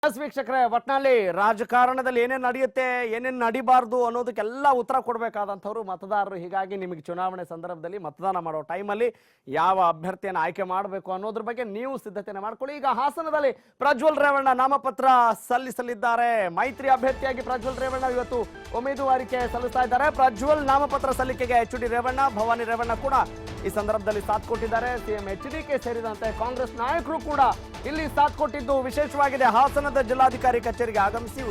ವೀಕ್ಷಕರೇ, ಒಟ್ನಲ್ಲಿ ರಾಜಕಾರಣದಲ್ಲಿ ಏನೇನು ನಡೆಯುತ್ತೆ, ಏನೇನು ನಡಿಬಾರ್ದು ಅನ್ನೋದಕ್ಕೆಲ್ಲ ಉತ್ತರ ಕೊಡಬೇಕಾದಂಥವ್ರು ಮತದಾರರು. ಹೀಗಾಗಿ ನಿಮಗೆ ಚುನಾವಣೆ ಸಂದರ್ಭದಲ್ಲಿ ಮತದಾನ ಮಾಡೋ ಟೈಮಲ್ಲಿ ಯಾವ ಅಭ್ಯರ್ಥಿಯನ್ನು ಆಯ್ಕೆ ಮಾಡಬೇಕು ಅನ್ನೋದ್ರ ಬಗ್ಗೆ ನೀವು ಸಿದ್ಧತೆಯನ್ನು ಮಾಡ್ಕೊಳ್ಳಿ. ಈಗ ಹಾಸನದಲ್ಲಿ ಪ್ರಜ್ವಲ್ ರೇವಣ್ಣ ನಾಮಪತ್ರ ಸಲ್ಲಿಸಲಿದ್ದಾರೆ. ಮೈತ್ರಿ ಅಭ್ಯರ್ಥಿಯಾಗಿ ಪ್ರಜ್ವಲ್ ರೇವಣ್ಣ ಇವತ್ತು ಉಮೇದುವಾರಿಕೆ ಸಲ್ಲಿಸ್ತಾ ಇದ್ದಾರೆ. ಪ್ರಜ್ವಲ್ ನಾಮಪತ್ರ ಸಲ್ಲಿಕೆಗೆ ಎಚ್.ಡಿ. ರೇವಣ್ಣ, ಭವಾನಿ ರೇವಣ್ಣ ಕೂಡ ಈ ಸಂದರ್ಭದಲ್ಲಿ ಸಾಥ್ ಕೊಟ್ಟಿದ್ದಾರೆ. ಸಿಎಂ ಎಚ್.ಡಿ.ಕೆ ಸೇರಿದಂತೆ ಕಾಂಗ್ರೆಸ್ ನಾಯಕರು ಕೂಡ ಇಲ್ಲಿ ಸಾಥ್ ಕೊಟ್ಟಿದ್ದು ವಿಶೇಷವಾಗಿದೆ. ಹಾಸನದ ಜಿಲ್ಲಾಧಿಕಾರಿ ಕಚೇರಿಗೆ ಆಗಮಿಸಿ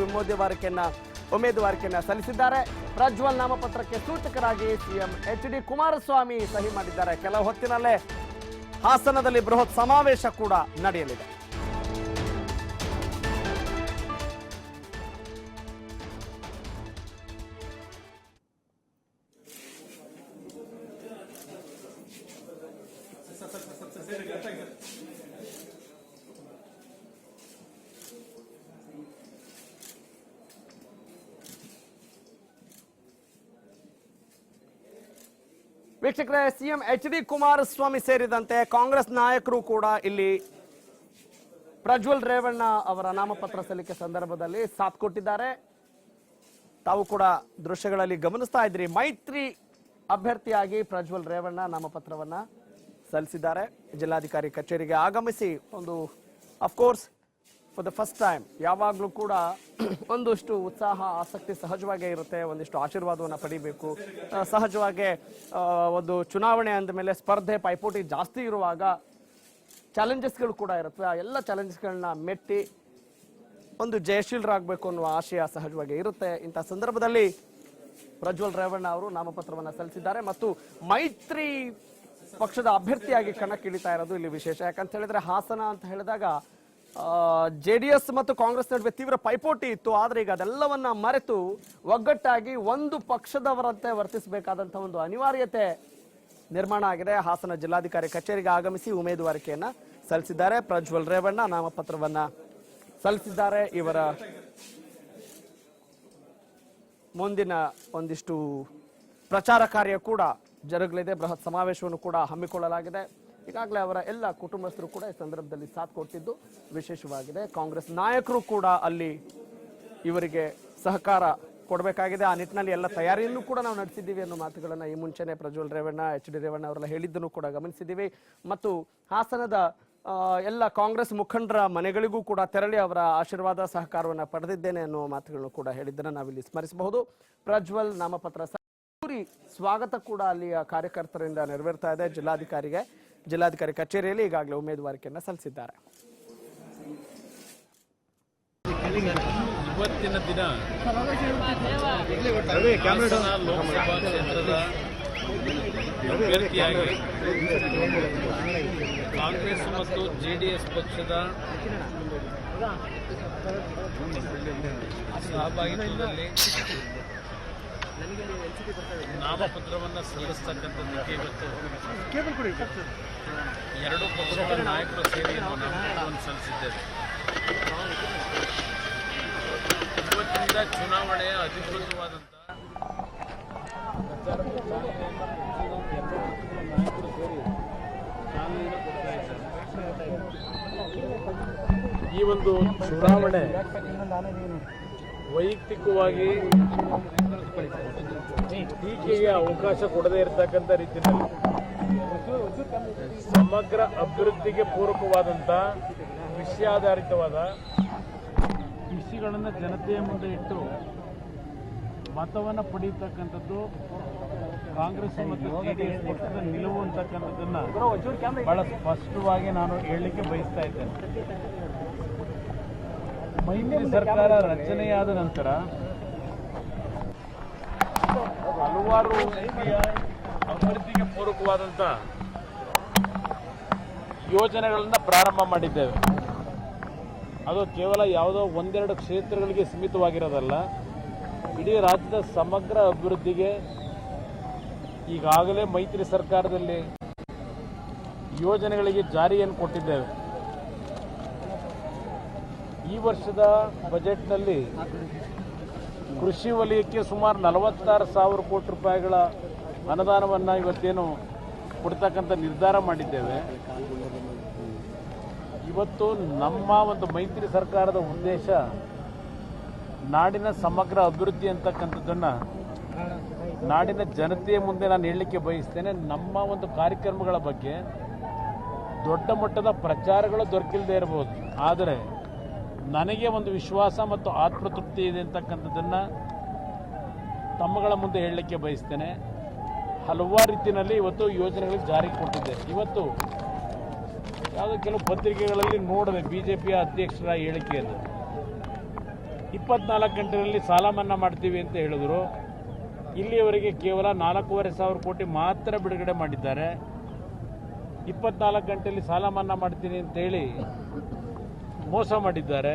ಉಮೇದುವಾರಿಕೆಯನ್ನು ಸಲ್ಲಿಸಿದ್ದಾರೆ. ಪ್ರಜ್ವಲ್ ನಾಮಪತ್ರಕ್ಕೆ ಸೂಚಕರಾಗಿ ಸಿಎಂ ಎಚ್.ಡಿ. ಕುಮಾರಸ್ವಾಮಿ ಸಹಿ ಮಾಡಿದ್ದಾರೆ. ಕೆಲ ಹೊತ್ತಿನಲ್ಲೇ ಹಾಸನದಲ್ಲಿ ಬೃಹತ್ ಸಮಾವೇಶ ಕೂಡ ನಡೆಯಲಿದೆ. ವೀಕ್ಷಕರೇ, ಸಿಎಂ ಎಚ್.ಡಿ. ಕುಮಾರಸ್ವಾಮಿ ಸೇರಿದಂತೆ ಕಾಂಗ್ರೆಸ್ ನಾಯಕರು ಕೂಡ ಇಲ್ಲಿ ಪ್ರಜ್ವಲ್ ರೇವಣ್ಣ ಅವರ ನಾಮಪತ್ರ ಸಲ್ಲಿಕೆ ಸಂದರ್ಭದಲ್ಲಿ ಸಾಥ್ ಕೊಟ್ಟಿದ್ದಾರೆ. ತಾವು ಕೂಡ ದೃಶ್ಯಗಳಲ್ಲಿ ಗಮನಿಸ್ತಾ ಇದ್ರಿ. ಮೈತ್ರಿ ಅಭ್ಯರ್ಥಿಯಾಗಿ ಪ್ರಜ್ವಲ್ ರೇವಣ್ಣ ನಾಮಪತ್ರವನ್ನ ಸಲ್ಲಿಸಿದ್ದಾರೆ. ಜಿಲ್ಲಾಧಿಕಾರಿ ಕಚೇರಿಗೆ ಆಗಮಿಸಿ of course for the first time ಯಾವಾಗಲೂ ಕೂಡ ಒಂದಷ್ಟು ಉತ್ಸಾಹ, ಆಸಕ್ತಿ ಸಹಜವಾಗೇ ಇರುತ್ತೆ. ಒಂದಿಷ್ಟು ಆಶೀರ್ವಾದವನ್ನು ಪಡಿಬೇಕು. ಸಹಜವಾಗಿ ಒಂದು ಚುನಾವಣೆ ಅಂದ ಮೇಲೆ ಸ್ಪರ್ಧೆ, ಪೈಪೋಟಿ ಜಾಸ್ತಿ ಇರುವಾಗ ಚಾಲೆಂಜಸ್ಗಳು ಕೂಡ ಇರುತ್ತವೆ. ಆ ಎಲ್ಲ ಚಾಲೆಂಜಸ್ಗಳನ್ನ ಮೆಟ್ಟಿ ಒಂದು ಜಯಶೀಲರಾಗಬೇಕು ಅನ್ನುವ ಆಶಯ ಸಹಜವಾಗಿ ಇರುತ್ತೆ. ಇಂಥ ಸಂದರ್ಭದಲ್ಲಿ ಪ್ರಜ್ವಲ್ ರೇವಣ್ಣ ಅವರು ನಾಮಪತ್ರವನ್ನು ಸಲ್ಲಿಸಿದ್ದಾರೆ ಮತ್ತು ಮೈತ್ರಿ ಪಕ್ಷದ ಅಭ್ಯರ್ಥಿಯಾಗಿ ಕಣಕ್ಕಿಳಿತಾ ಇರೋದು ಇಲ್ಲಿ ವಿಶೇಷ. ಯಾಕಂತ ಹೇಳಿದ್ರೆ ಹಾಸನ ಅಂತ ಹೇಳಿದಾಗ JDS ಮತ್ತು ಕಾಂಗ್ರೆಸ್ ನಡುವೆ ತೀವ್ರ ಪೈಪೋಟಿ ಇತ್ತು. ಆದ್ರೆ ಈಗ ಅದೆಲ್ಲವನ್ನ ಮರೆತು ಒಗ್ಗಟ್ಟಾಗಿ ಒಂದು ಪಕ್ಷದವರಂತೆ ವರ್ತಿಸಬೇಕಾದಂತ ಒಂದು ಅನಿವಾರ್ಯತೆ ನಿರ್ಮಾಣ ಆಗಿದೆ. ಹಾಸನ ಜಿಲ್ಲಾಧಿಕಾರಿ ಕಚೇರಿಗೆ ಆಗಮಿಸಿ ಉಮೇದುವಾರಿಕೆಯನ್ನ ಸಲ್ಲಿಸಿದ್ದಾರೆ. ಪ್ರಜ್ವಲ್ ರೇವಣ್ಣ ನಾಮಪತ್ರವನ್ನ ಸಲ್ಲಿಸಿದ್ದಾರೆ. ಇವರ ಮುಂದಿನ ಒಂದಿಷ್ಟು ಪ್ರಚಾರ ಕಾರ್ಯ ಕೂಡ ಜರುಗಲಿದೆ. ಬೃಹತ್ ಸಮಾವೇಶವನ್ನು ಕೂಡ ಹಮ್ಮಿಕೊಳ್ಳಲಾಗಿದೆ. ಈಗಾಗಲೇ ಅವರ ಎಲ್ಲ ಕುಟುಂಬಸ್ಥರು ಕೂಡ ಈ ಸಂದರ್ಭದಲ್ಲಿ ಸಾಥ್ ಕೊಟ್ಟಿದ್ದು ವಿಶೇಷವಾಗಿದೆ. ಕಾಂಗ್ರೆಸ್ ನಾಯಕರು ಕೂಡ ಅಲ್ಲಿ ಇವರಿಗೆ ಸಹಕಾರ ಕೊಡಬೇಕಾಗಿದೆ. ಆ ನಿಟ್ಟಿನಲ್ಲಿ ಎಲ್ಲ ತಯಾರಿಯನ್ನು ಕೂಡ ನಾವು ನಡೆಸಿದ್ದೀವಿ ಅನ್ನೋ ಮಾತುಗಳನ್ನು ಈ ಮುಂಚೆನೆ ಪ್ರಜ್ವಲ್ ರೇವಣ್ಣ, ಎಚ್.ಡಿ. ರೇವಣ್ಣ ಅವರೆಲ್ಲ ಹೇಳಿದ್ದನ್ನು ಕೂಡ ಗಮನಿಸಿದ್ದೀವಿ. ಮತ್ತು ಹಾಸನದ ಎಲ್ಲ ಕಾಂಗ್ರೆಸ್ ಮುಖಂಡರ ಮನೆಗಳಿಗೂ ಕೂಡ ತೆರಳಿ ಅವರ ಆಶೀರ್ವಾದ, ಸಹಕಾರವನ್ನು ಪಡೆದಿದ್ದೇನೆ ಅನ್ನೋ ಮಾತುಗಳನ್ನು ಕೂಡ ಹೇಳಿದ್ದನ್ನು ನಾವಿಲ್ಲಿ ಸ್ಮರಿಸಬಹುದು. ಪ್ರಜ್ವಲ್ ನಾಮಪತ್ರ ಸ್ವಾಗತ ಕೂಡ ಅಲ್ಲಿಯ ಕಾರ್ಯಕರ್ತರಿಂದ ನೆರವೇರ್ತಾ ಇದೆ. ಜಿಲ್ಲಾಧಿಕಾರಿ ಕಚೇರಿಯಲ್ಲಿ ಈಗಾಗಲೇ ಉಮೇದುವಾರಿಕೆಯನ್ನು ಸಲ್ಲಿಸಿದ್ದಾರೆ. ಇವತ್ತಿನ ದಿನ ಹಾಸನ ಲೋಕಸಭಾ ಕ್ಷೇತ್ರದ ಅಭ್ಯರ್ಥಿಯಾಗಿ ಕಾಂಗ್ರೆಸ್ ಮತ್ತು JDS ಪಕ್ಷದ ಸಹಭಾಗಿತ್ವದಲ್ಲಿ ನಾಮಪತ್ರವನ್ನು ಸಲ್ಲಿಸ್ತಕ್ಕಂಥದ್ದಕ್ಕೆ ಇವತ್ತು ಎರಡು ಪಕ್ಷಗಳ ನಾಯಕರು ಸೇರಿ ನಾಮಪತ್ರವನ್ನು ಸಲ್ಲಿಸಿದ್ದೇವೆ. ಇವತ್ತಿನಿಂದ ಚುನಾವಣೆಯ ಅಧಿಕೃತವಾದಂಥ ನಾಯಕರು ಸೇರಿ ಚಾಲನೆಯನ್ನು ಕೊಡ್ತಾ ಇದ್ದಾರೆ. ಈ ಒಂದು ಚುನಾವಣೆ ವೈಯಕ್ತಿಕವಾಗಿ ಟೀಕೆಗೆ ಅವಕಾಶ ಕೊಡದೇ ಇರತಕ್ಕಂಥ ರೀತಿಯಲ್ಲಿ ಸಮಗ್ರ ಅಭಿವೃದ್ಧಿಗೆ ಪೂರಕವಾದಂಥ ವಿಷಯಾಧಾರಿತವಾದ ವಿಷಯಗಳನ್ನು ಜನತೆಯ ಮುಂದೆ ಇಟ್ಟು ಮತವನ್ನು ಪಡೆಯತಕ್ಕಂಥದ್ದು ಕಾಂಗ್ರೆಸ್ ಮತ್ತು JDS ಪಕ್ಷದ ನಿಲುವು ಅಂತಕ್ಕಂಥದ್ದನ್ನು ಬಹಳ ಸ್ಪಷ್ಟವಾಗಿ ನಾನು ಹೇಳಲಿಕ್ಕೆ ಬಯಸ್ತಾ ಇದ್ದೇನೆ. ಮೈತ್ರಿ ಸರ್ಕಾರ ರಚನೆಯಾದ ನಂತರ ಹಲವಾರು ರೀತಿಯ ಅಭಿವೃದ್ಧಿಗೆ ಪೂರಕವಾದಂಥ ಯೋಜನೆಗಳನ್ನು ಪ್ರಾರಂಭ ಮಾಡಿದ್ದೇವೆ. ಅದು ಕೇವಲ ಯಾವುದೋ ಒಂದೆರಡು ಕ್ಷೇತ್ರಗಳಿಗೆ ಸೀಮಿತವಾಗಿರೋದಲ್ಲ. ಇಡೀ ರಾಜ್ಯದ ಸಮಗ್ರ ಅಭಿವೃದ್ಧಿಗೆ ಈಗಾಗಲೇ ಮೈತ್ರಿ ಸರ್ಕಾರದಲ್ಲಿ ಯೋಜನೆಗಳಿಗೆ ಜಾರಿಯನ್ನು ಕೊಟ್ಟಿದ್ದೇವೆ. ಈ ವರ್ಷದ ಬಜೆಟ್ನಲ್ಲಿ ಕೃಷಿ ವಲಯಕ್ಕೆ ಸುಮಾರು 46,000 ಕೋಟಿ ರೂಪಾಯಿಗಳ ಅನುದಾನವನ್ನು ಇವತ್ತೇನು ಕೊಡ್ತಕ್ಕಂಥ ನಿರ್ಧಾರ ಮಾಡಿದ್ದೇವೆ. ಇವತ್ತು ನಮ್ಮ ಒಂದು ಮೈತ್ರಿ ಸರ್ಕಾರದ ಉದ್ದೇಶ ನಾಡಿನ ಸಮಗ್ರ ಅಭಿವೃದ್ಧಿ ಅಂತಕ್ಕಂಥದ್ದನ್ನು ನಾಡಿನ ಜನತೆಯ ಮುಂದೆ ನಾನು ಹೇಳಲಿಕ್ಕೆ ಬಯಸ್ತೇನೆ. ನಮ್ಮ ಒಂದು ಕಾರ್ಯಕ್ರಮಗಳ ಬಗ್ಗೆ ದೊಡ್ಡ ಮಟ್ಟದ ಪ್ರಚಾರಗಳು ದೊರಕಿಲ್ಲದೆ ಇರಬಹುದು, ಆದರೆ ನನಗೆ ಒಂದು ವಿಶ್ವಾಸ ಮತ್ತು ಆತ್ಮತೃಪ್ತಿ ಇದೆ ಅಂತಕ್ಕಂಥದ್ದನ್ನು ತಮ್ಮಗಳ ಮುಂದೆ ಹೇಳಲಿಕ್ಕೆ ಬಯಸ್ತೇನೆ. ಹಲವಾರು ರೀತಿಯಲ್ಲಿ ಇವತ್ತು ಯೋಜನೆಗಳಿಗೆ ಜಾರಿಗೆ ಕೊಟ್ಟಿದೆ. ಇವತ್ತು ಯಾವುದೋ ಕೆಲವು ಪತ್ರಿಕೆಗಳಲ್ಲಿ ನೋಡಿದೆ BJPಯ ಅಧ್ಯಕ್ಷರ ಹೇಳಿಕೆಯನ್ನು 24 ಗಂಟೆಯಲ್ಲಿ ಸಾಲ ಮನ್ನಾ ಮಾಡ್ತೀವಿ ಅಂತ ಹೇಳಿದ್ರು. ಇಲ್ಲಿಯವರೆಗೆ ಕೇವಲ 4,500 ಕೋಟಿ ಮಾತ್ರ ಬಿಡುಗಡೆ ಮಾಡಿದ್ದಾರೆ. 24 ಗಂಟೆಯಲ್ಲಿ ಸಾಲ ಮನ್ನಾ ಮಾಡ್ತೀನಿ ಅಂತೇಳಿ ಮೋಸ ಮಾಡಿದ್ದಾರೆ.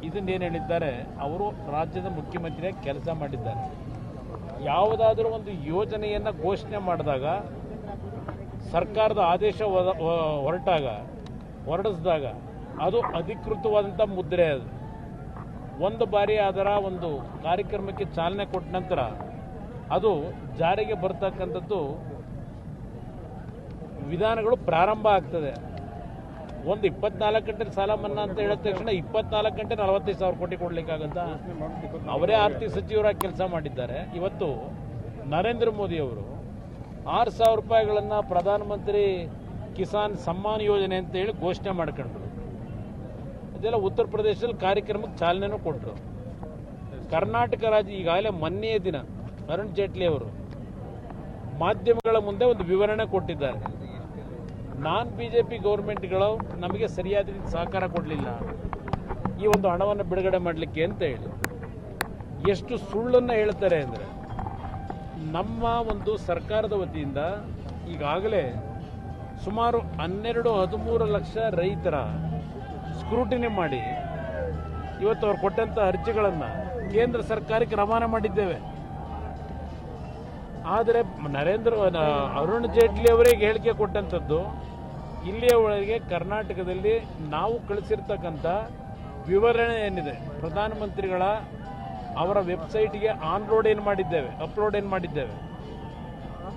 ಇದನ್ನೇನು ಹೇಳಿದ್ದಾರೆ, ಅವರು ರಾಜ್ಯದ ಮುಖ್ಯಮಂತ್ರಿಯಾಗಿ ಕೆಲಸ ಮಾಡಿದ್ದಾರೆ. ಯಾವುದಾದ್ರೂ ಒಂದು ಯೋಜನೆಯನ್ನು ಘೋಷಣೆ ಮಾಡಿದಾಗ, ಸರ್ಕಾರದ ಆದೇಶ ಹೊರಡಿಸಿದಾಗ ಅದು ಅಧಿಕೃತವಾದಂಥ ಮುದ್ರೆ. ಅದು ಒಂದು ಬಾರಿ ಅದರ ಒಂದು ಕಾರ್ಯಕ್ರಮಕ್ಕೆ ಚಾಲನೆ ಕೊಟ್ಟ ನಂತರ ಅದು ಜಾರಿಗೆ ಬರ್ತಕ್ಕಂಥದ್ದು ವಿಧಾನಗಳು ಪ್ರಾರಂಭ ಆಗ್ತದೆ. ಒಂದು 24 ಗಂಟೆ ಸಾಲ ಮನ್ನಾ ಅಂತ ಹೇಳಿದ ತಕ್ಷಣ 24 ಗಂಟೆ 45,000 ಕೋಟಿ ಕೊಡ್ಲಿಕ್ಕಾಗತ್ತಾ? ಅವರೇ ಆರ್ಥಿಕ ಸಚಿವರಾಗಿ ಕೆಲಸ ಮಾಡಿದ್ದಾರೆ. ಇವತ್ತು ನರೇಂದ್ರ ಮೋದಿ ಅವರು 6,000 ರೂಪಾಯಿಗಳನ್ನು ಪ್ರಧಾನಮಂತ್ರಿ ಕಿಸಾನ್ ಸಮ್ಮಾನ್ ಯೋಜನೆ ಅಂತ ಹೇಳಿ ಘೋಷಣೆ ಮಾಡ್ಕೊಂಡ್ರು. ಇದೆಲ್ಲ ಉತ್ತರ ಪ್ರದೇಶದಲ್ಲಿ ಕಾರ್ಯಕ್ರಮಕ್ಕೆ ಚಾಲನೆನೂ ಕೊಟ್ಟರು. ಕರ್ನಾಟಕ ರಾಜ್ಯ ಈಗಾಗಲೇ ಮೊನ್ನೆಯ ದಿನ ಅರುಣ್ ಜೇಟ್ಲಿ ಅವರು ಮಾಧ್ಯಮಗಳ ಮುಂದೆ ಒಂದು ವಿವರಣೆ ಕೊಟ್ಟಿದ್ದಾರೆ. ನಾನ್ BJP ಗೌರ್ಮೆಂಟ್ಗಳು ನಮಗೆ ಸರಿಯಾದ ರೀತಿ ಸಹಕಾರ ಕೊಡಲಿಲ್ಲ ಈ ಒಂದು ಹಣವನ್ನು ಬಿಡುಗಡೆ ಮಾಡಲಿಕ್ಕೆ ಅಂತ ಹೇಳಿ. ಎಷ್ಟು ಸುಳ್ಳನ್ನು ಹೇಳ್ತಾರೆ ಅಂದರೆ, ನಮ್ಮ ಒಂದು ಸರ್ಕಾರದ ವತಿಯಿಂದ ಈಗಾಗಲೇ ಸುಮಾರು 12-13 ಲಕ್ಷ ರೈತರ ಸ್ಕ್ರೂಟಿನಿ ಮಾಡಿ ಇವತ್ತು ಅವ್ರು ಕೊಟ್ಟಂಥ ಅರ್ಜಿಗಳನ್ನು ಕೇಂದ್ರ ಸರ್ಕಾರಕ್ಕೆ ರವಾನೆ ಮಾಡಿದ್ದೇವೆ. ಆದರೆ ಅರುಣ್ ಜೇಟ್ಲಿ ಅವರಿಗೆ ಹೇಳಿಕೆ ಕೊಟ್ಟಂಥದ್ದು, ಇಲ್ಲಿಯವರೆಗೆ ಕರ್ನಾಟಕದಲ್ಲಿ ನಾವು ಕಳಿಸಿರ್ತಕ್ಕಂಥ ವಿವರಣೆ ಏನಿದೆ ಪ್ರಧಾನಮಂತ್ರಿಗಳ ಅವರ ವೆಬ್ಸೈಟ್ಗೆ ಅಪ್ಲೋಡ್ ಏನು ಮಾಡಿದ್ದೇವೆ,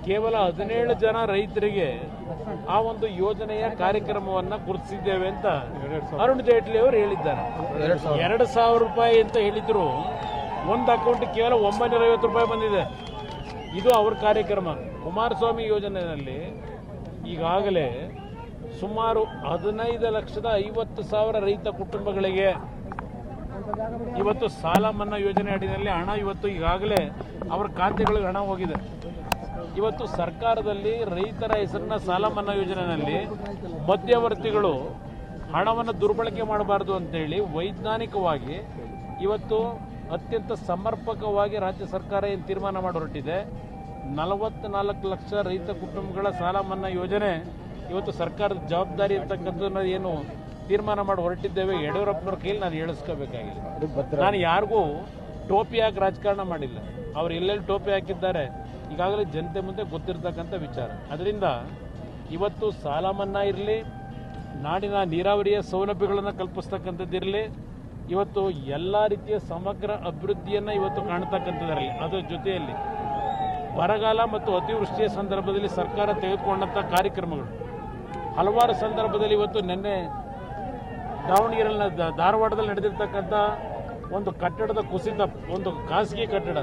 ಕೇವಲ 17 ಜನ ರೈತರಿಗೆ ಆ ಒಂದು ಯೋಜನೆಯ ಕಾರ್ಯಕ್ರಮವನ್ನು ಗುರುತಿಸಿದ್ದೇವೆ ಅಂತ ಅರುಣ್ ಜೇಟ್ಲಿ ಅವರು ಹೇಳಿದ್ದಾರೆ. 2,000 ರೂಪಾಯಿ ಅಂತ ಹೇಳಿದ್ರು, ಒಂದು ಅಕೌಂಟ್ಗೆ ಕೇವಲ 950 ರೂಪಾಯಿ ಬಂದಿದೆ. ಇದು ಅವ್ರ ಕಾರ್ಯಕ್ರಮ. ಕುಮಾರಸ್ವಾಮಿ ಯೋಜನೆಯಲ್ಲಿ ಈಗಾಗಲೇ ಸುಮಾರು 15,50,000 ರೈತ ಕುಟುಂಬಗಳಿಗೆ ಇವತ್ತು ಸಾಲ ಮನ್ನಾ ಯೋಜನೆ ಅಡಿಯಲ್ಲಿ ಹಣ ಇವತ್ತು ಈಗಾಗಲೇ ಅವರ ಖಾತೆಗಳಿಗೆ ಹಣ ಹೋಗಿದೆ. ಇವತ್ತು ಸರ್ಕಾರದಲ್ಲಿ ರೈತರ ಹೆಸರಿನ ಸಾಲ ಮನ್ನಾ ಯೋಜನೆಯಲ್ಲಿ ಮಧ್ಯವರ್ತಿಗಳು ಹಣವನ್ನು ದುರ್ಬಳಕೆ ಮಾಡಬಾರದು ಅಂತೇಳಿ ವೈಜ್ಞಾನಿಕವಾಗಿ ಇವತ್ತು ಅತ್ಯಂತ ಸಮರ್ಪಕವಾಗಿ ರಾಜ್ಯ ಸರ್ಕಾರ ಏನು ತೀರ್ಮಾನ ಮಾಡಿ ಹೊರಟಿದೆ. 44 ಲಕ್ಷ ರೈತ ಕುಟುಂಬಗಳ ಸಾಲ ಮನ್ನಾ ಯೋಜನೆ ಇವತ್ತು ಸರ್ಕಾರದ ಜವಾಬ್ದಾರಿ ಇರ್ತಕ್ಕಂಥದ್ದನ್ನು ಏನು ತೀರ್ಮಾನ ಮಾಡಿ ಹೊರಟಿದ್ದೇವೆ. ಯಡಿಯೂರಪ್ಪನವ್ರ ಕೈಲಿ ನಾನು ಹೇಳಿಸ್ಕೋಬೇಕಾಗಿಲ್ಲ. ನಾನು ಯಾರಿಗೂ ಟೋಪಿ ಹಾಕಿ ರಾಜಕಾರಣ ಮಾಡಿಲ್ಲ. ಅವ್ರು ಎಲ್ಲೆಲ್ಲಿ ಟೋಪಿ ಹಾಕಿದ್ದಾರೆ ಈಗಾಗಲೇ ಜನತೆ ಮುಂದೆ ಗೊತ್ತಿರ್ತಕ್ಕಂಥ ವಿಚಾರ. ಅದರಿಂದ ಇವತ್ತು ಸಾಲ ಮನ್ನಾ ಇರಲಿ, ನಾಡಿನ ನೀರಾವರಿಯ ಸೌಲಭ್ಯಗಳನ್ನು ಕಲ್ಪಿಸ್ತಕ್ಕಂಥದ್ದಿರಲಿ, ಇವತ್ತು ಎಲ್ಲ ರೀತಿಯ ಸಮಗ್ರ ಅಭಿವೃದ್ಧಿಯನ್ನು ಇವತ್ತು ಕಾಣ್ತಕ್ಕಂಥದ್ದಿರಲಿ, ಅದರ ಜೊತೆಯಲ್ಲಿ ಬರಗಾಲ ಮತ್ತು ಅತಿವೃಷ್ಟಿಯ ಸಂದರ್ಭದಲ್ಲಿ ಸರ್ಕಾರ ತೆಗೆದುಕೊಂಡಂಥ ಕಾರ್ಯಕ್ರಮಗಳು ಹಲವಾರು ಸಂದರ್ಭದಲ್ಲಿ ಇವತ್ತು ನಿನ್ನೆ ಧಾರವಾಡದಲ್ಲಿ ನಡೆದಿರ್ತಕ್ಕಂಥ ಒಂದು ಕಟ್ಟಡದ ಕುಸಿತ, ಒಂದು ಖಾಸಗಿ ಕಟ್ಟಡ,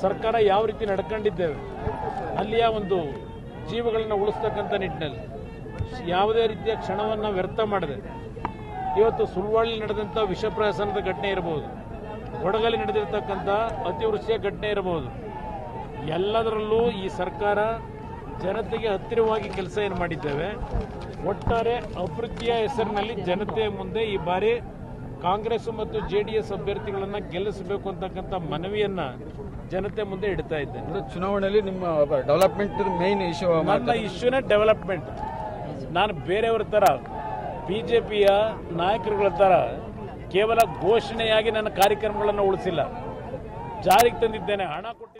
ಸರ್ಕಾರ ಯಾವ ರೀತಿ ನಡ್ಕೊಂಡಿದ್ದೇವೆ, ಅಲ್ಲಿಯ ಒಂದು ಜೀವಗಳನ್ನು ಉಳಿಸ್ತಕ್ಕಂಥ ನಿಟ್ಟಿನಲ್ಲಿ ಯಾವುದೇ ರೀತಿಯ ಕ್ಷಣವನ್ನು ವ್ಯರ್ಥ ಮಾಡದೆ ಇವತ್ತು ಸುಳ್ವಾಳಿ ನಡೆದಂಥ ವಿಷಪ್ರಹಸನದ ಘಟನೆ ಇರಬಹುದು, ಕೊಡಗಲ್ಲಿ ನಡೆದಿರ್ತಕ್ಕಂಥ ಅತಿವೃಷ್ಟಿಯ ಘಟನೆ ಇರಬಹುದು, ಎಲ್ಲದರಲ್ಲೂ ಈ ಸರ್ಕಾರ ಜನತೆಗೆ ಹತ್ತಿರವಾಗಿ ಕೆಲಸ ಏನು ಮಾಡಿದ್ದೇವೆ. ಒಟ್ಟಾರೆ ಅಭಿವೃದ್ಧಿಯ ಹೆಸರಿನಲ್ಲಿ ಜನತೆಯ ಮುಂದೆ ಈ ಬಾರಿ ಕಾಂಗ್ರೆಸ್ ಮತ್ತು JDS ಅಭ್ಯರ್ಥಿಗಳನ್ನು ಗೆಲ್ಲಿಸಬೇಕು ಅಂತಕ್ಕಂಥ ಮನವಿಯನ್ನು ಜನತೆ ಮುಂದೆ ಇಡ್ತಾ ಇದ್ದೇನೆ. ಚುನಾವಣೆಯಲ್ಲಿ ನಿಮ್ಮ ಡೆವಲಪ್ಮೆಂಟ್ ಮೇನ್ ಇಶ್ಯೂ, ನನ್ನ ಇಶ್ಯೂನೇ ಡೆವಲಪ್ಮೆಂಟ್. ನಾನು ಬೇರೆಯವರ ಥರ BJPಯ ನಾಯಕರುಗಳ ಥರ ಕೇವಲ ಘೋಷಣೆಯಾಗಿ ನನ್ನ ಕಾರ್ಯಕ್ರಮಗಳನ್ನು ಉಳಿಸಿಲ್ಲ, ಜಾರಿಗೆ ತಂದಿದ್ದೇನೆ. ಹಣ ಕೊಟ್ಟು